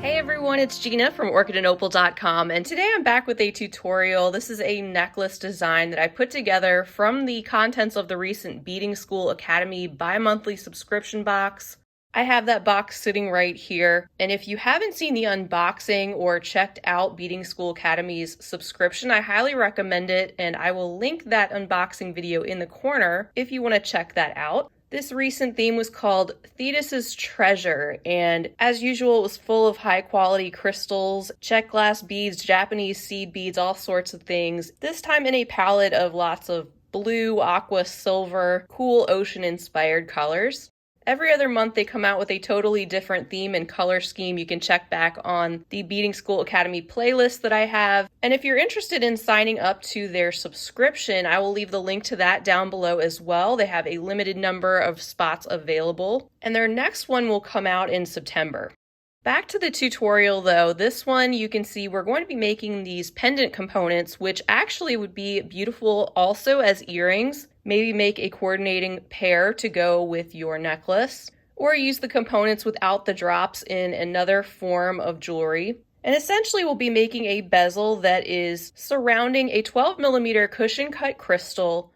Hey everyone, it's Gina from orchidandopal.com, and today I'm back with a tutorial. This is a necklace design that I put together from the contents of the recent Beading School Academy bi-monthly subscription box. I have that box sitting right here, and if you haven't seen the unboxing or checked out Beading School Academy's subscription, I highly recommend it, and I will link that unboxing video in the corner if you want to check that out. This recent theme was called Thetis's Treasure, and as usual, it was full of high-quality crystals, Czech glass beads, Japanese seed beads, all sorts of things. This time in a palette of lots of blue, aqua, silver, cool ocean-inspired colors. Every other month they come out with a totally different theme and color scheme. You can check back on the Beading School Academy playlist that I have. And if you're interested in signing up to their subscription, I will leave the link to that down below as well. They have a limited number of spots available, and their next one will come out in September. Back to the tutorial though, this one you can see we're going to be making these pendant components, which actually would be beautiful also as earrings. Maybe make a coordinating pair to go with your necklace, or use the components without the drops in another form of jewelry. And essentially we'll be making a bezel that is surrounding a 12mm cushion cut crystal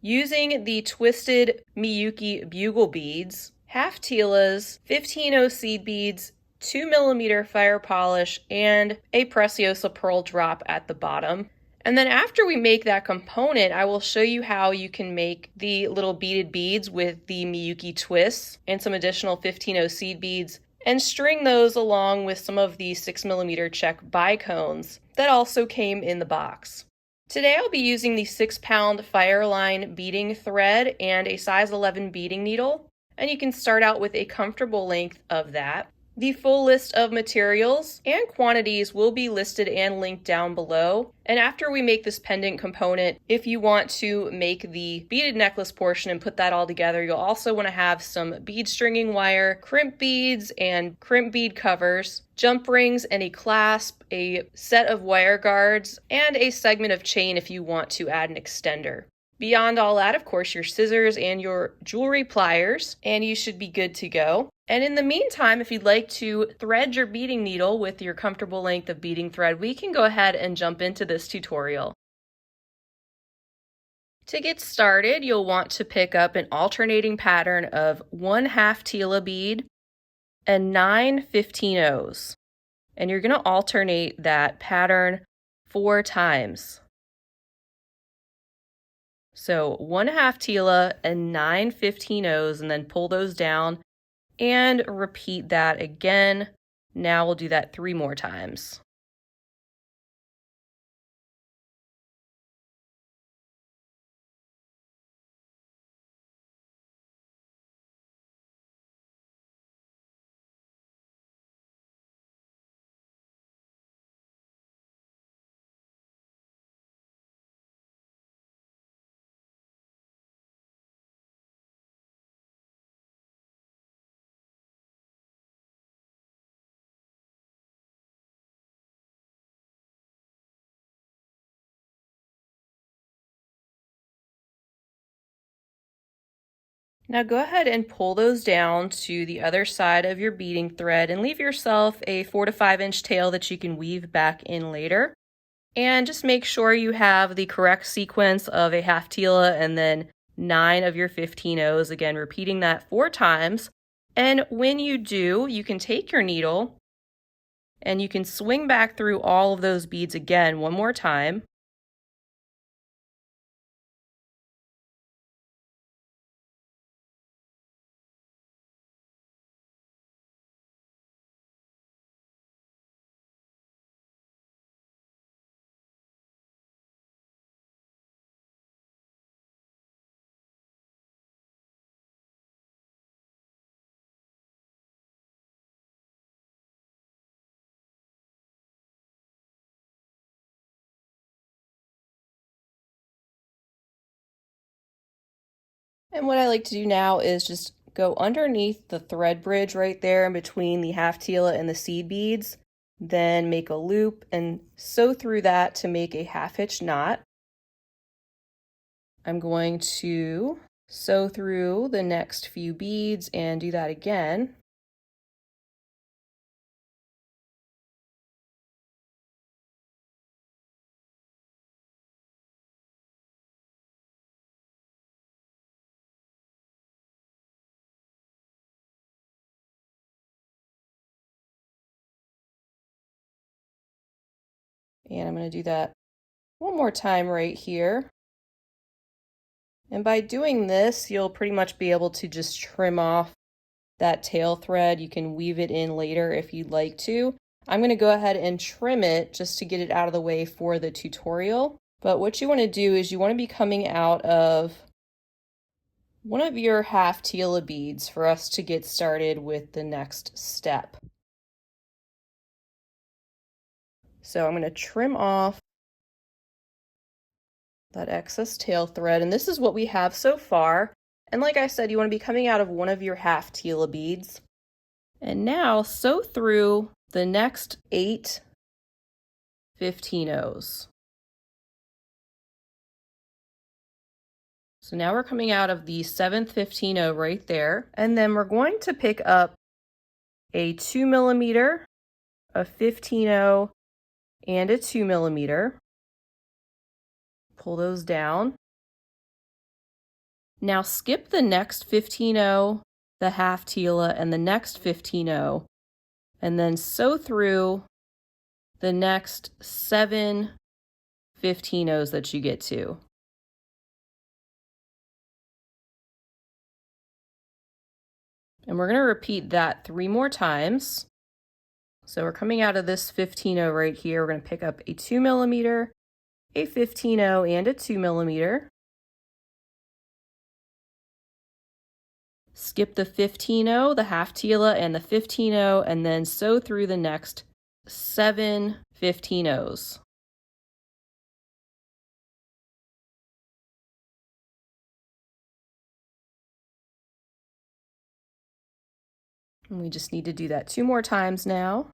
using the twisted Miyuki bugle beads, half Tilas, 15-0 seed beads, 2mm fire polish, and a Preciosa pearl drop at the bottom. And then after we make that component, I will show you how you can make the little beaded beads with the Miyuki twists and some additional 15-0 seed beads, and string those along with some of the 6mm Czech bicones that also came in the box. Today I'll be using the 6-pound FireLine beading thread and a size 11 beading needle, and you can start out with a comfortable length of that. The full list of materials and quantities will be listed and linked down below. And after we make this pendant component, if you want to make the beaded necklace portion and put that all together, you'll also want to have some bead stringing wire, crimp beads and crimp bead covers, jump rings and a clasp, a set of wire guards, and a segment of chain if you want to add an extender. Beyond all that, of course, your scissors and your jewelry pliers, and you should be good to go. And in the meantime, if you'd like to thread your beading needle with your comfortable length of beading thread, we can go ahead and jump into this tutorial. To get started, you'll want to pick up an alternating pattern of 1/2 Tila bead and 9 15-0s. And you're going to alternate that pattern 4 times. So 1/2 Tila and 9 15-0s, and then pull those down and repeat that again. Now we'll do that 3 more times. Now go ahead and pull those down to the other side of your beading thread and leave yourself a 4 to 5 inch tail that you can weave back in later. And just make sure you have the correct sequence of a 1/2 Tila and then 9 of your 15-0s, again repeating that 4 times. And when you do, you can take your needle and you can swing back through all of those beads again one more time. And what I like to do now is just go underneath the thread bridge right there in between the 1/2 Tila and the seed beads, then make a loop and sew through that to make a 1/2 hitch knot. I'm going to sew through the next few beads and do that again. And I'm going to do that one more time right here. And by doing this, you'll pretty much be able to just trim off that tail thread. You can weave it in later if you'd like to. I'm going to go ahead and trim it just to get it out of the way for the tutorial. But what you want to do is you want to be coming out of one of your half Tila beads for us to get started with the next step. So I'm going to trim off that excess tail thread, and this is what we have so far. And like I said, you want to be coming out of one of your half Tila beads. And now sew through the next 8 15-ohs. So now we're coming out of the 7th 15-oh right there, and then we're going to pick up a 2mm, a 15-oh, and a 2mm. Pull those down. Now skip the next 15-oh, the half Tila, and the next 15-oh, and then sew through the next 7 15-ohs that you get to. And we're going to repeat that 3 more times. So we're coming out of this 15-oh right here. We're going to pick up a 2mm, a 15-oh, and a 2mm. Skip the 15-oh, the half Tila, and the 15-oh, and then sew through the next 7 15-ohs. And we just need to do that 2 more times now.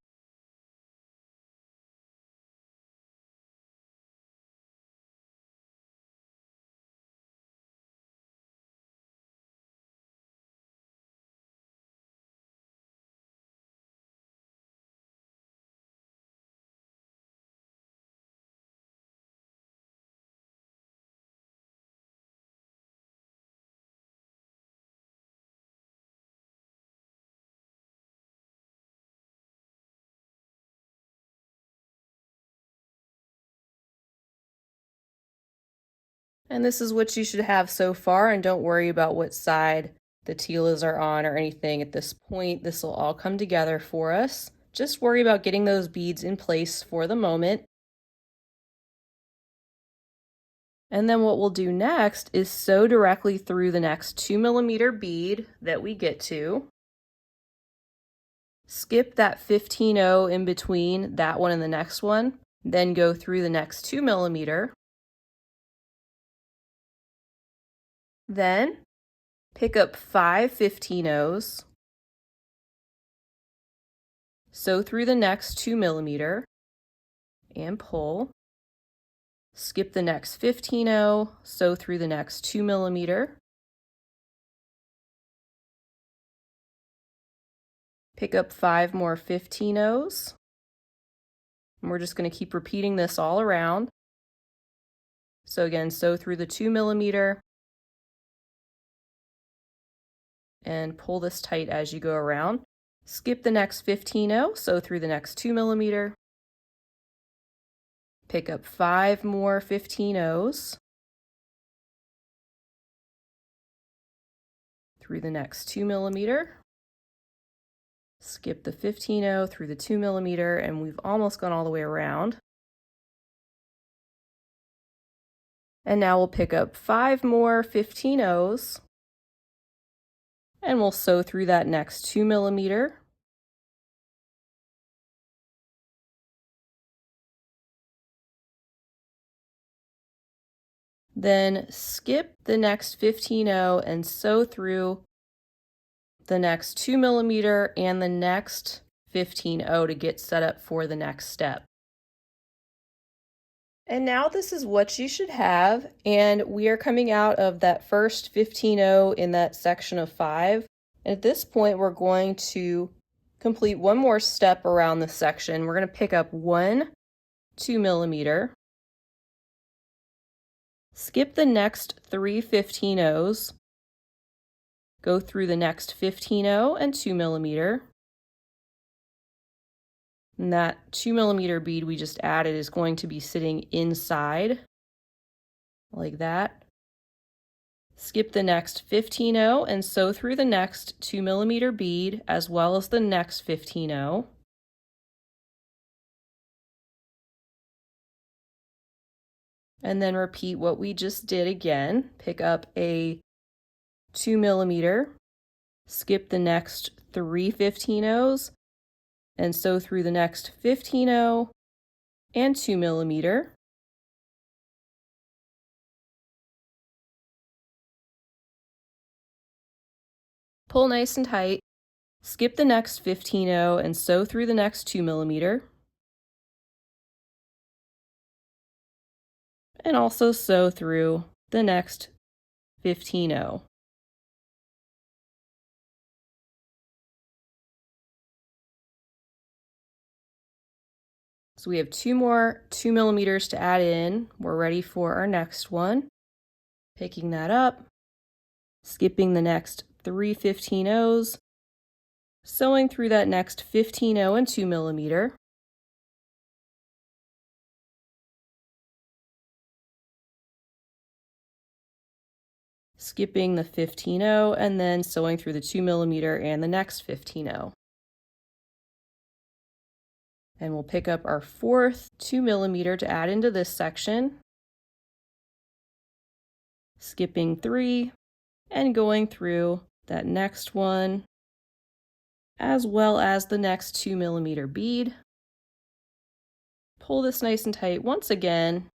And this is what you should have so far, and don't worry about what side the Tilas are on or anything at this point. This will all come together for us. Just worry about getting those beads in place for the moment. And then what we'll do next is sew directly through the next 2mm bead that we get to. Skip that 15-oh in between that one and the next one, then go through the next 2mm. Then pick up 5 15-ohs, sew through the next 2mm, and pull. Skip the next 15-oh, sew through the next 2mm. Pick up 5 more 15-ohs. And we're just going to keep repeating this all around. So again, sew through the 2mm and pull this tight as you go around. Skip the next 15-oh, sew through the next 2mm. Pick up 5 more 15-ohs through the next 2mm. Skip the 15-oh through the 2mm, and we've almost gone all the way around. And now we'll pick up 5 more 15-ohs, and we'll sew through that next 2mm. Then skip the next 15-oh and sew through the next 2mm and the next 15-oh to get set up for the next step. And now this is what you should have, and we are coming out of that first 15-oh in that section of 5. And at this point, we're going to complete one more step around the section. We're going to pick up 1 2mm, skip the next 3 15-ohs, go through the next 15-oh and 2mm, And that 2mm bead we just added is going to be sitting inside, like that. Skip the next 15-0 and sew through the next 2mm bead as well as the next 15-0. And then repeat what we just did again. Pick up a 2mm, skip the next 3 15-0s, and sew through the next 15-0 and 2mm. Pull nice and tight, skip the next 15-0 and sew through the next 2mm. And also sew through the next 15-0. So we have 2 more 2mm to add in. We're ready for our next one. Picking that up, skipping the next 3 15-0s, sewing through that next 15-0 and 2mm. Skipping the 15-0 and then sewing through the 2mm and the next 15-0. And we'll pick up our 4th 2mm to add into this section, skipping 3 and going through that next one as well as the next 2mm bead. Pull this nice and tight once again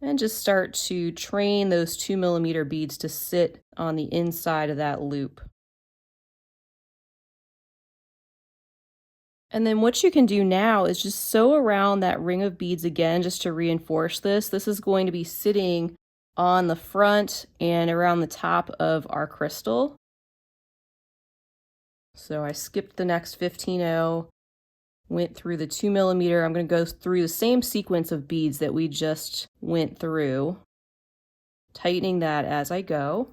and just start to train those 2mm beads to sit on the inside of that loop. And then what you can do now is just sew around that ring of beads again just to reinforce this. This is going to be sitting on the front and around the top of our crystal. So I skipped the next 15-0, went through the 2mm. I'm going to go through the same sequence of beads that we just went through, tightening that as I go.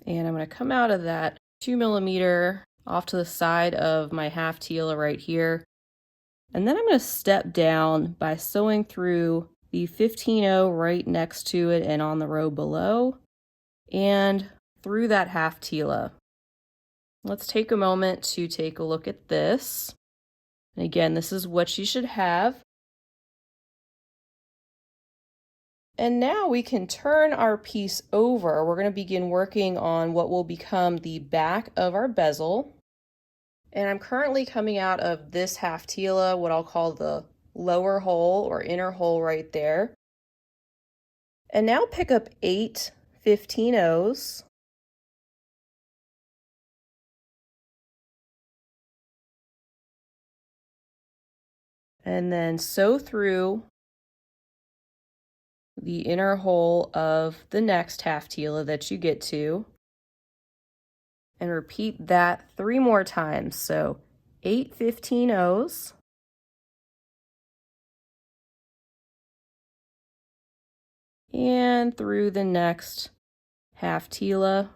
And I'm going to come out of that 2mm off to the side of my half Tila right here. And then I'm going to step down by sewing through the 15-0 right next to it and on the row below and through that half Tila. Let's take a moment to take a look at this. And again, this is what you should have. And now we can turn our piece over. We're going to begin working on what will become the back of our bezel. And I'm currently coming out of this half Tila, what I'll call the lower hole or inner hole right there. And now pick up 8 15-0s. And then sew through the inner hole of the next half Tila that you get to. And repeat that 3 more times. So 8 15-0s. And through the next half Tila.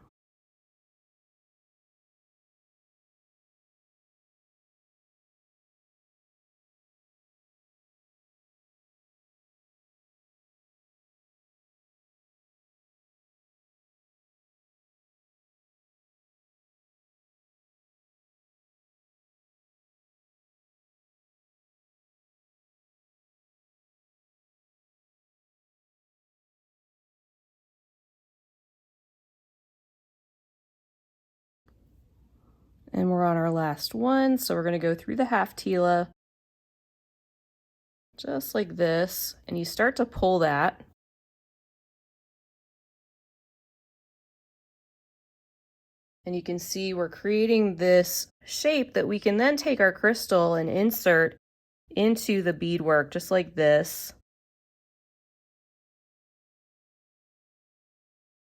And we're on our last one, so we're going to go through the half Tila, just like this, and you start to pull that. And you can see we're creating this shape that we can then take our crystal and insert into the beadwork just like this.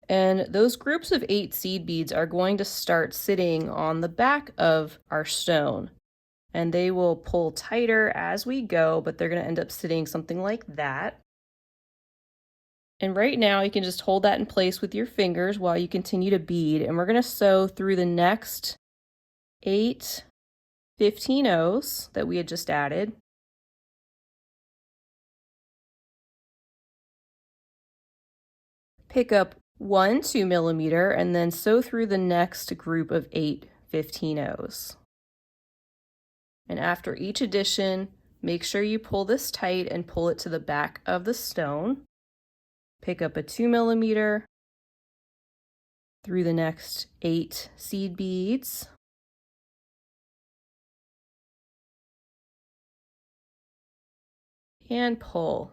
And those groups of 8 seed beads are going to start sitting on the back of our stone. And they will pull tighter as we go, but they're going to end up sitting something like that. And right now you can just hold that in place with your fingers while you continue to bead. And we're going to sew through the next 8 15-ohs that we had just added. Pick up 1 2mm and then sew through the next group of 8 15-ohs. And after each addition, make sure you pull this tight and pull it to the back of the stone. Pick up a 2mm through the next 8 seed beads. And pull.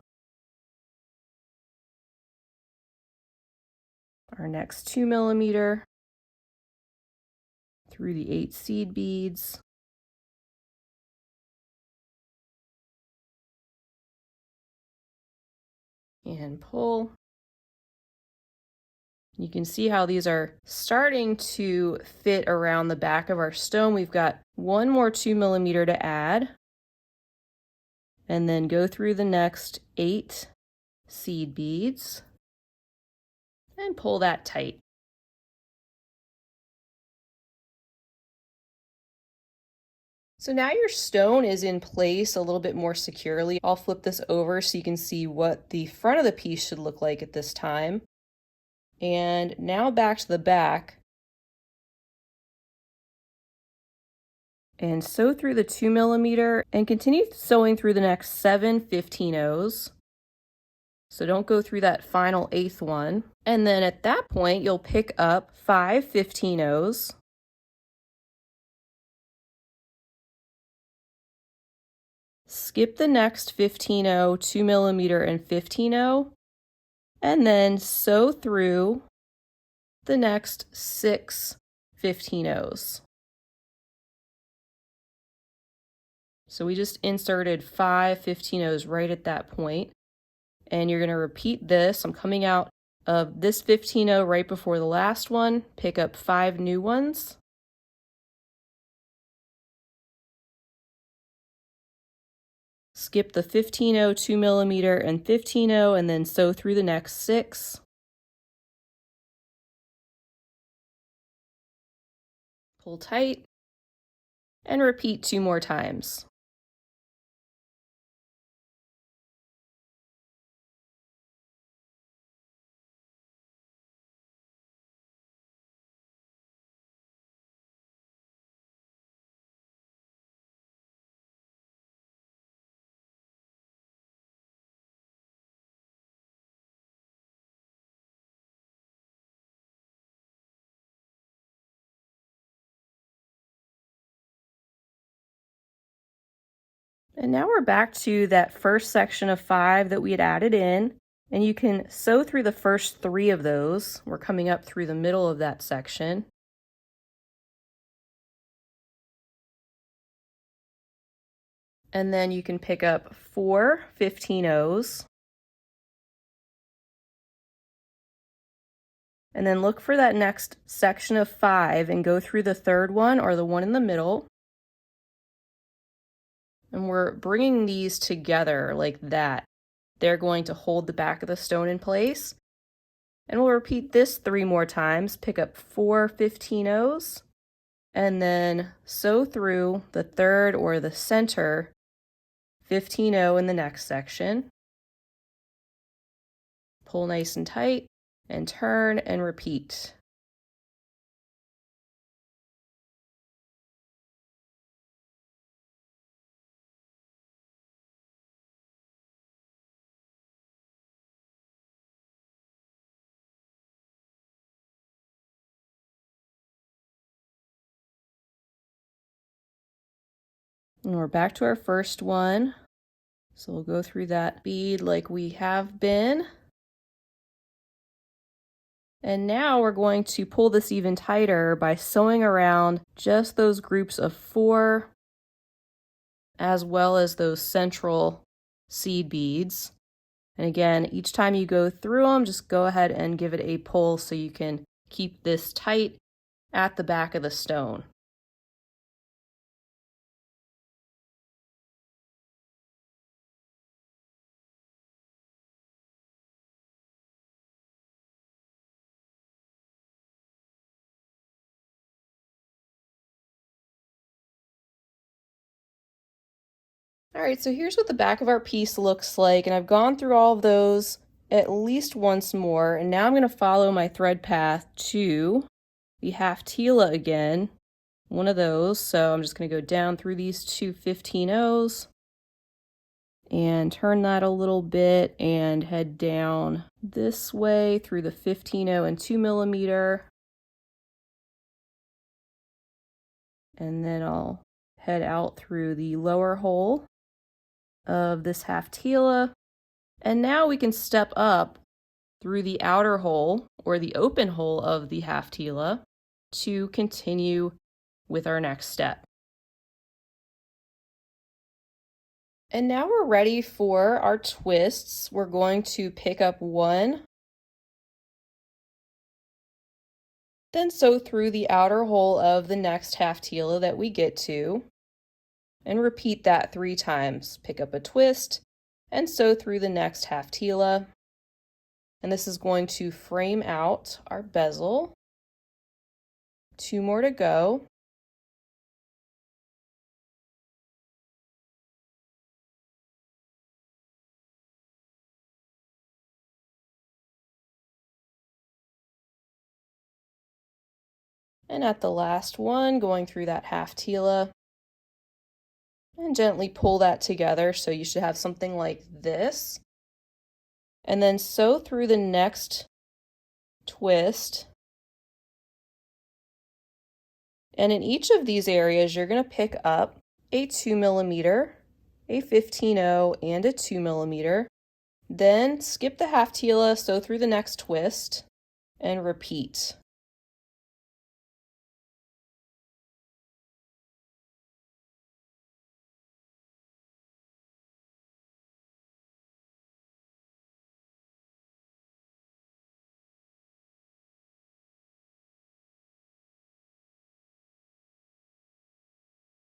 Our next 2mm through the 8 seed beads. And pull. You can see how these are starting to fit around the back of our stone. We've got 1 more 2mm to add. And then go through the next 8 seed beads and pull that tight. So now your stone is in place a little bit more securely. I'll flip this over so you can see what the front of the piece should look like at this time. And now back to the back. And sew through the 2mm and continue sewing through the next 7 15-ohs. So don't go through that final 8th one. And then at that point, you'll pick up 5 15-ohs. Skip the next 15-oh, 2mm and 15-oh, and then sew through the next 6 15-ohs. So we just inserted 5 15-ohs right at that point. And you're going to repeat this. I'm coming out of this 15-oh right before the last one. Pick up 5 new ones. Skip the 15-oh, 2mm and 15-oh, and then sew through the next 6. Pull tight and repeat 2 more times. And now we're back to that first section of 5 that we had added in, and you can sew through the first 3 of those. We're coming up through the middle of that section. And then you can pick up 4 15-ohs. And then look for that next section of 5 and go through the 3rd one or the one in the middle. And we're bringing these together like that. They're going to hold the back of the stone in place. And we'll repeat this 3 more times. Pick up 4 15-ohs and then sew through the 3rd or the center 15-oh in the next section. Pull nice and tight and turn and repeat. And we're back to our first one. So we'll go through that bead like we have been. And now we're going to pull this even tighter by sewing around just those groups of 4, as well as those central seed beads. And again, each time you go through them, just go ahead and give it a pull so you can keep this tight at the back of the stone. All right, so here's what the back of our piece looks like, and I've gone through all of those at least once more, and now I'm going to follow my thread path to the half Tila again, one of those. So I'm just going to go down through these 2 15-0s and turn that a little bit and head down this way through the 15-0 and 2mm, and then I'll head out through the lower hole of this half Tila, and now we can step up through the outer hole or the open hole of the half Tila to continue with our next step. And now we're ready for our twists. We're going to pick up 1, then sew through the outer hole of the next half Tila that we get to, and repeat that 3 times. Pick up a twist and sew through the next half Tila. And this is going to frame out our bezel. 2 more to go. And at the last one, going through that half Tila, and gently pull that together, so you should have something like this. And then sew through the next twist. And in each of these areas, you're going to pick up a 2mm, a 15-0, and a 2mm. Then skip the half Tila, sew through the next twist, and repeat.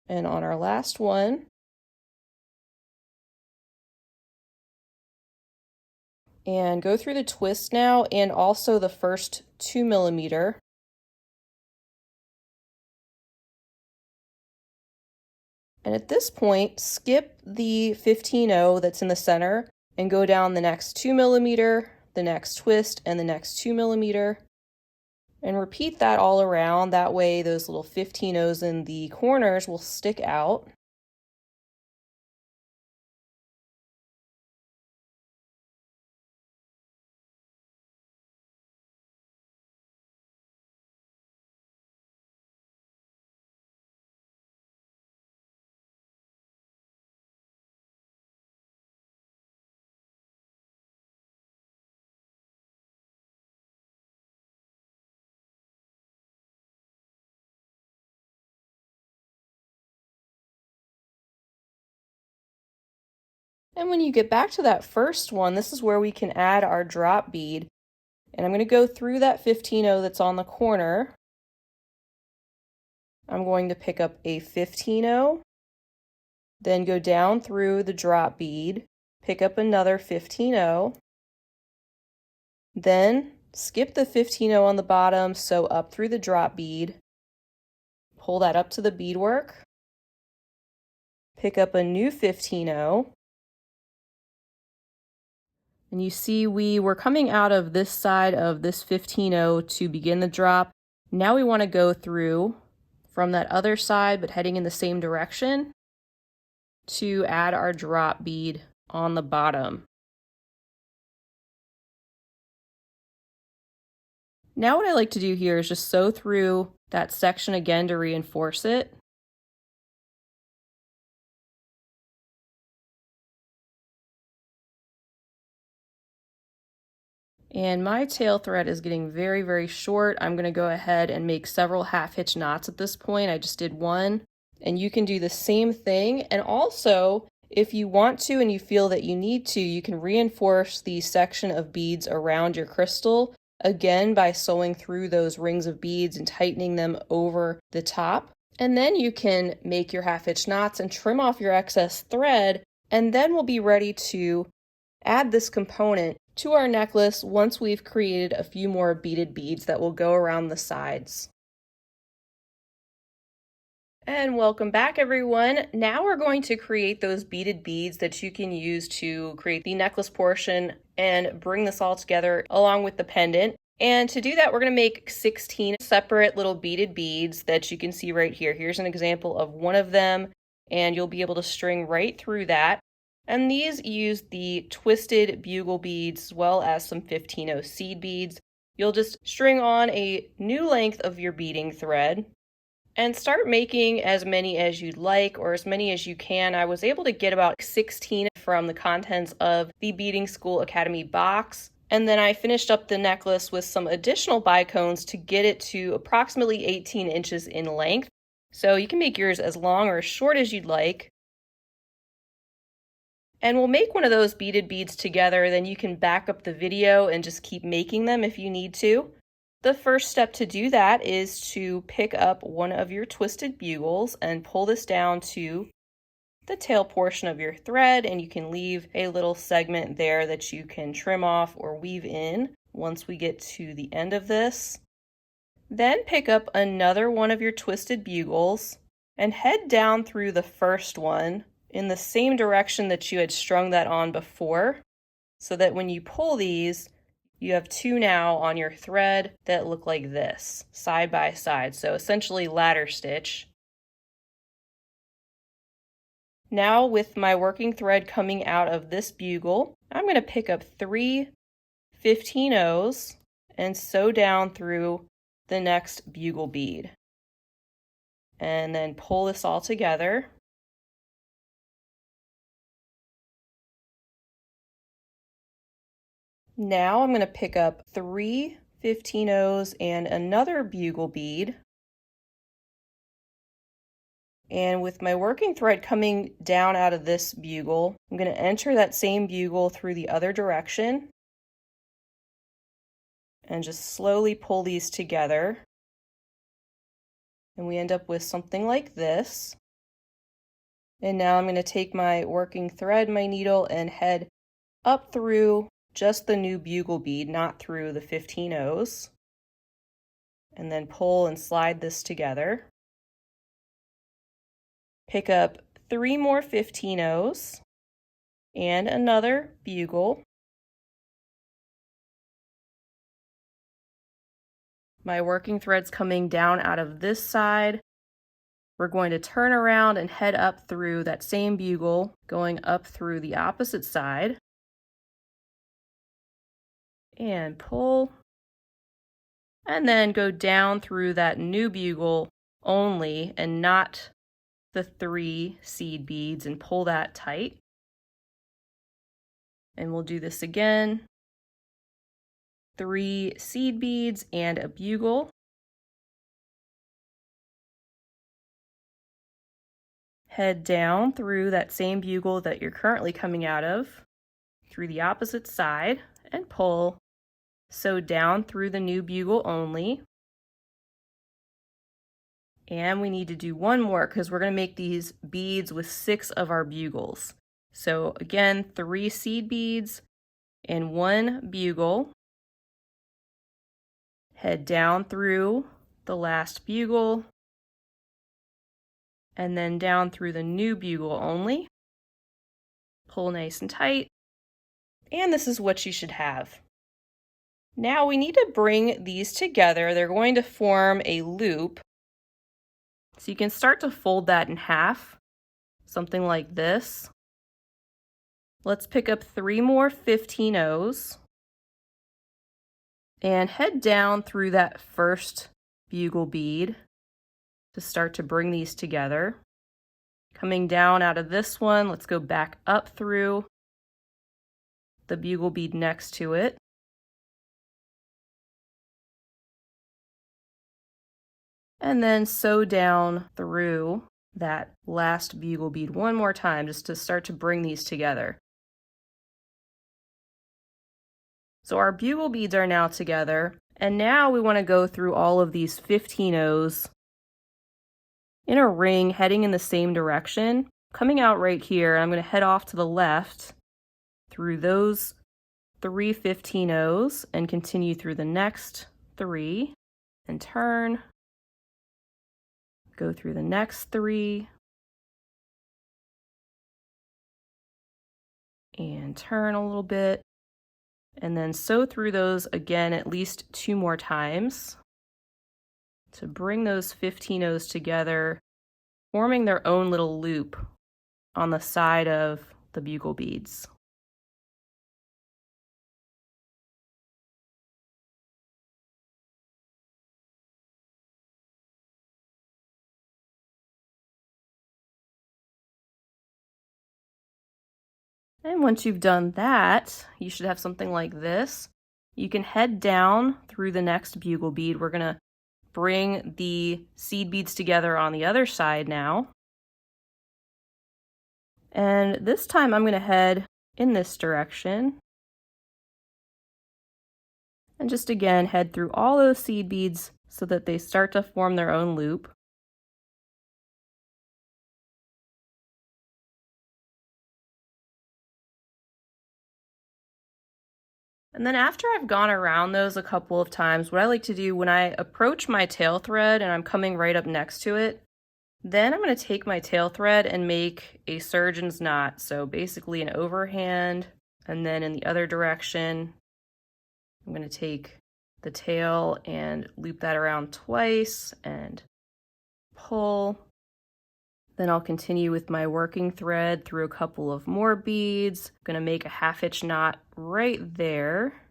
And on our last one, and go through the twist now and also the first 2mm. And at this point, skip the 15-0 that's in the center and go down the next 2mm, the next twist, and the next 2mm. And repeat that all around. That way those little 15-0s in the corners will stick out. And when you get back to that first one, this is where we can add our drop bead. And I'm going to go through that 15-0 that's on the corner. I'm going to pick up a 15-0, then go down through the drop bead, pick up another 15-0, then skip the 15-0 on the bottom, sew up through the drop bead, pull that up to the beadwork, pick up a new 15-0, and you see we were coming out of this side of this 15-0 to begin the drop. Now we want to go through from that other side but heading in the same direction to add our drop bead on the bottom. Now what I like to do here is just sew through that section again to reinforce it. And my tail thread is getting very, very short. I'm going to go ahead and make several half hitch knots at this point. I just did one. And you can do the same thing. And also, if you want to and you feel that you need to, you can reinforce the section of beads around your crystal, again by sewing through those rings of beads and tightening them over the top. And then you can make your half hitch knots and trim off your excess thread, and then we'll be ready to add this component to our necklace once we've created a few more beaded beads that will go around the sides. And welcome back, everyone. Now we're going to create those beaded beads that you can use to create the necklace portion and bring this all together along with the pendant. And to do that, we're going to make 16 separate little beaded beads that you can see right here. Here's an example of one of them, and you'll be able to string right through that. And these use the twisted bugle beads as well as some 15-0 seed beads. You'll just string on a new length of your beading thread and start making as many as you'd like, or as many as you can. I was able to get about 16 from the contents of the Beading School Academy box. And then I finished up the necklace with some additional bicones to get it to approximately 18 inches in length. So you can make yours as long or as short as you'd like. And we'll make one of those beaded beads together, then you can back up the video and just keep making them if you need to. The first step to do that is to pick up one of your twisted bugles and pull this down to the tail portion of your thread, and you can leave a little segment there that you can trim off or weave in once we get to the end of this. Then pick up another one of your twisted bugles and head down through the first one in the same direction that you had strung that on before, so that when you pull these, you have two now on your thread that look like this, side by side, so essentially ladder stitch. Now with my working thread coming out of this bugle, I'm going to pick up 3 15-0s and sew down through the next bugle bead. And then pull this all together. Now I'm going to pick up 3 15-0s and another bugle bead. And with my working thread coming down out of this bugle, I'm going to enter that same bugle through the other direction and just slowly pull these together. And we end up with something like this. And now I'm going to take my working thread, my needle, and head up through just the new bugle bead, not through the 15-0s. And then pull and slide this together. Pick up 3 more 15-0s and another bugle. My working thread's coming down out of this side. We're going to turn around and head up through that same bugle, going up through the opposite side. And pull, and then go down through that new bugle only and not the 3 seed beads, and pull that tight. And we'll do this again. 3 seed beads and a bugle. Head down through that same bugle that you're currently coming out of, through the opposite side, and pull. Sew down through the new bugle only. And we need to do one more because we're going to make these beads with 6 of our bugles. So again, 3 seed beads and 1 bugle. Head down through the last bugle and then down through the new bugle only. Pull nice and tight. And this is what you should have. Now we need to bring these together. They're going to form a loop. So you can start to fold that in half, something like this. Let's pick up 3 more 15-0s and head down through that first bugle bead to start to bring these together. Coming down out of this one, let's go back up through the bugle bead next to it. and then sew down through that last bugle bead one more time just to start to bring these together. So our bugle beads are now together, and now we want to go through all of these 15 O's in a ring heading in the same direction. Coming out right here, I'm going to head off to the left through those 3 15 O's and continue through the next 3 and turn. Go through the next 3 and turn a little bit, and then sew through those again at least 2 more times to bring those 15 O's together, forming their own little loop on the side of the bugle beads. And once you've done that, you should have something like this. You can head down through the next bugle bead. We're going to bring the seed beads together on the other side now. And this time I'm going to head in this direction. And just again, head through all those seed beads so that they start to form their own loop. And then after I've gone around those a couple of times, what I like to do when I approach my tail thread and I'm coming right up next to it, then I'm going to take my tail thread and make a surgeon's knot. So basically an overhand, and then in the other direction, I'm going to take the tail and loop that around twice and pull. Then I'll continue with my working thread through a couple of more beads. I'm going to make a 1/2 inch knot right there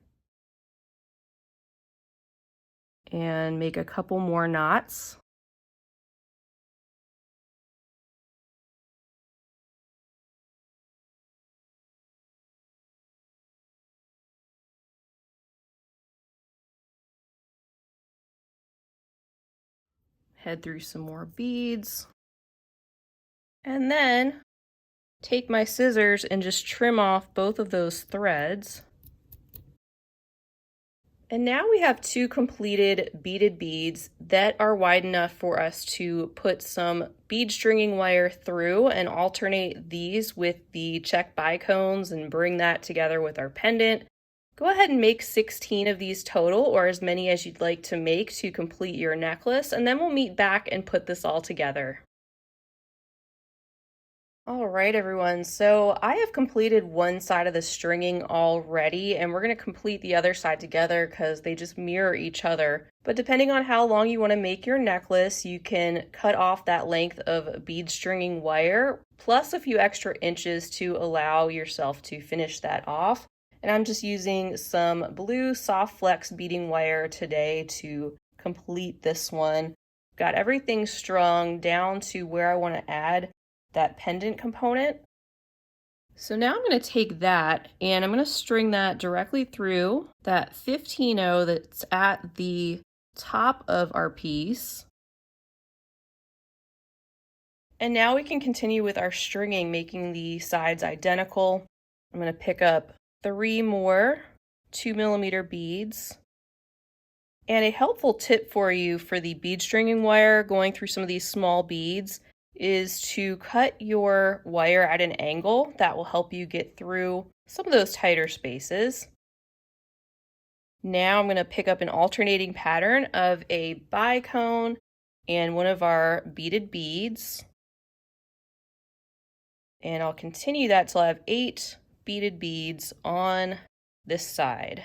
and make a couple more knots. Head through some more beads. And then take my scissors and just trim off both of those threads. And now we have 2 completed beaded beads that are wide enough for us to put some bead stringing wire through and alternate these with the Czech bicones and bring that together with our pendant. Go ahead and make 16 of these total, or as many as you'd like to make to complete your necklace, and then we'll meet back and put this all together. All right, everyone, so I have completed one side of the stringing already, and we're going to complete the other side together because they just mirror each other. But depending on how long you want to make your necklace, you can cut off that length of bead stringing wire, plus a few extra inches to allow yourself to finish that off. And I'm just using some blue soft flex beading wire today to complete this one. Got everything strung down to where I want to add that pendant component. So now I'm going to take that and I'm going to string that directly through that 15-0 that's at the top of our piece. And now we can continue with our stringing, making the sides identical. I'm going to pick up 3 more 2mm beads. And a helpful tip for you for the bead stringing wire going through some of these small beads is to cut your wire at an angle. That will help you get through some of those tighter spaces. Now I'm going to pick up an alternating pattern of a bicone and one of our beaded beads. And I'll continue that till I have 8 beaded beads on this side.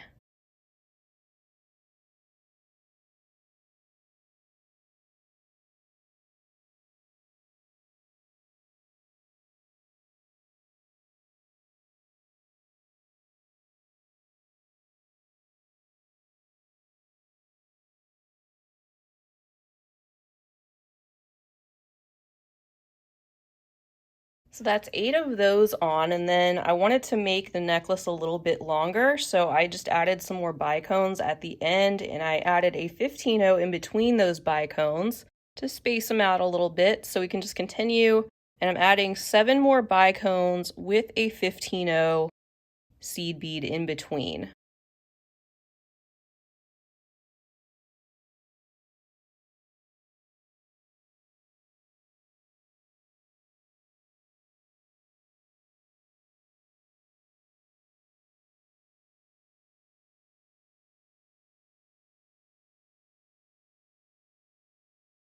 So that's 8 of those on, and then I wanted to make the necklace a little bit longer, so I just added some more bicones at the end, and I added a 15-0 in between those bicones. to space them out a little bit so we can just continue. And I'm adding 7 more bicones with a 15-0 seed bead in between.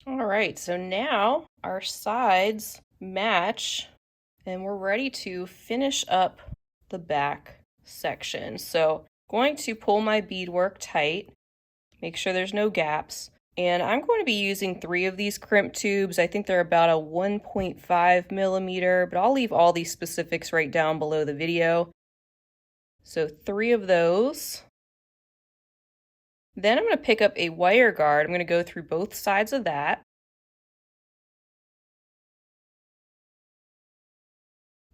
All right, so now our sides match and we're ready to finish up the back section. So I'm going to pull my beadwork tight, make sure there's no gaps, and I'm going to be using 3 of these crimp tubes. I think they're about a 1.5 millimeter, but I'll leave all these specifics right down below the video. So 3 of those. Then I'm going to pick up a wire guard. I'm going to go through both sides of that.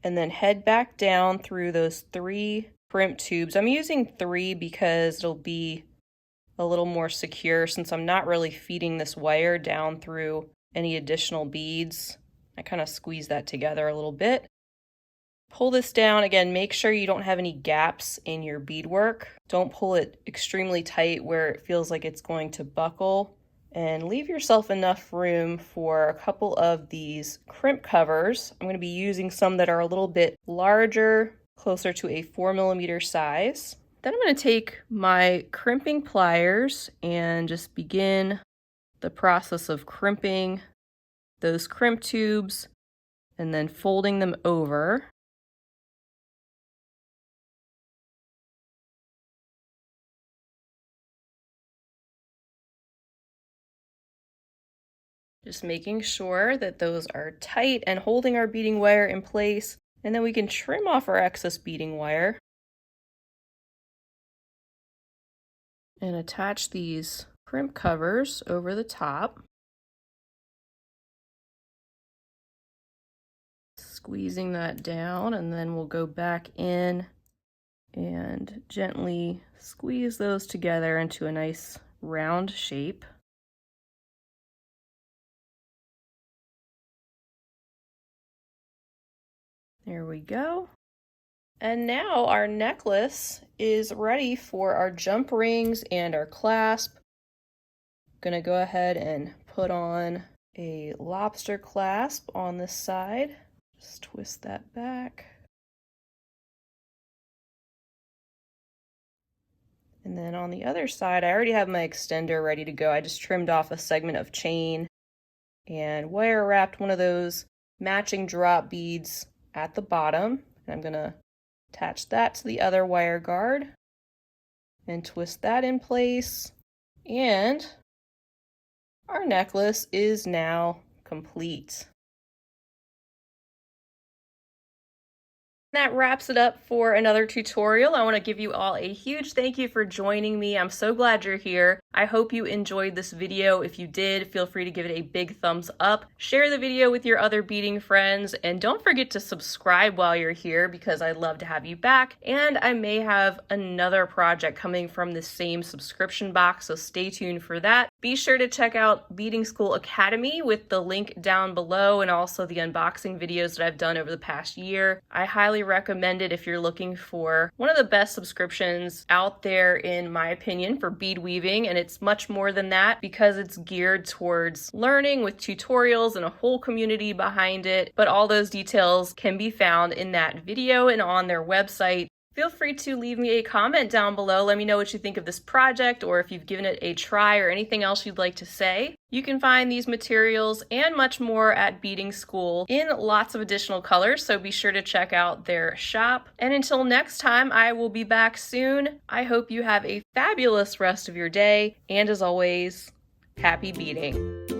And then head back down through those 3 crimp tubes. I'm using 3 because it'll be a little more secure since I'm not really feeding this wire down through any additional beads. I kind of squeeze that together a little bit. Pull this down. Again, make sure you don't have any gaps in your beadwork. Don't pull it extremely tight where it feels like it's going to buckle. And leave yourself enough room for a couple of these crimp covers. I'm going to be using some that are a little bit larger, closer to a 4 millimeter size. Then I'm going to take my crimping pliers and just begin the process of crimping those crimp tubes and then folding them over. Just making sure that those are tight and holding our beading wire in place, and then we can trim off our excess beading wire and attach these crimp covers over the top. Squeezing that down, and then we'll go back in and gently squeeze those together into a nice round shape. There we go. And now our necklace is ready for our jump rings and our clasp. I'm gonna go ahead and put on a lobster clasp on this side. Just twist that back. And then on the other side, I already have my extender ready to go. I just trimmed off a segment of chain and wire wrapped one of those matching drop beads at the bottom. And I'm gonna attach that to the other wire guard and twist that in place. And our necklace is now complete. That wraps it up for another tutorial. I want to give you all a huge thank you for joining me. I'm so glad you're here. I hope you enjoyed this video. If you did, feel free to give it a big thumbs up. Share the video with your other beading friends, and don't forget to subscribe while you're here because I'd love to have you back. And I may have another project coming from the same subscription box, so stay tuned for that. Be sure to check out Beading School Academy with the link down below, and also the unboxing videos that I've done over the past year. I highly recommend it if you're looking for one of the best subscriptions out there, in my opinion, for bead weaving. And it's much more than that because it's geared towards learning with tutorials and a whole community behind it. But all those details can be found in that video and on their website. Feel free to leave me a comment down below. Let me know what you think of this project, or if you've given it a try, or anything else you'd like to say. You can find these materials and much more at Beading School in lots of additional colors, so be sure to check out their shop. And until next time, I will be back soon. I hope you have a fabulous rest of your day, and as always, happy beading.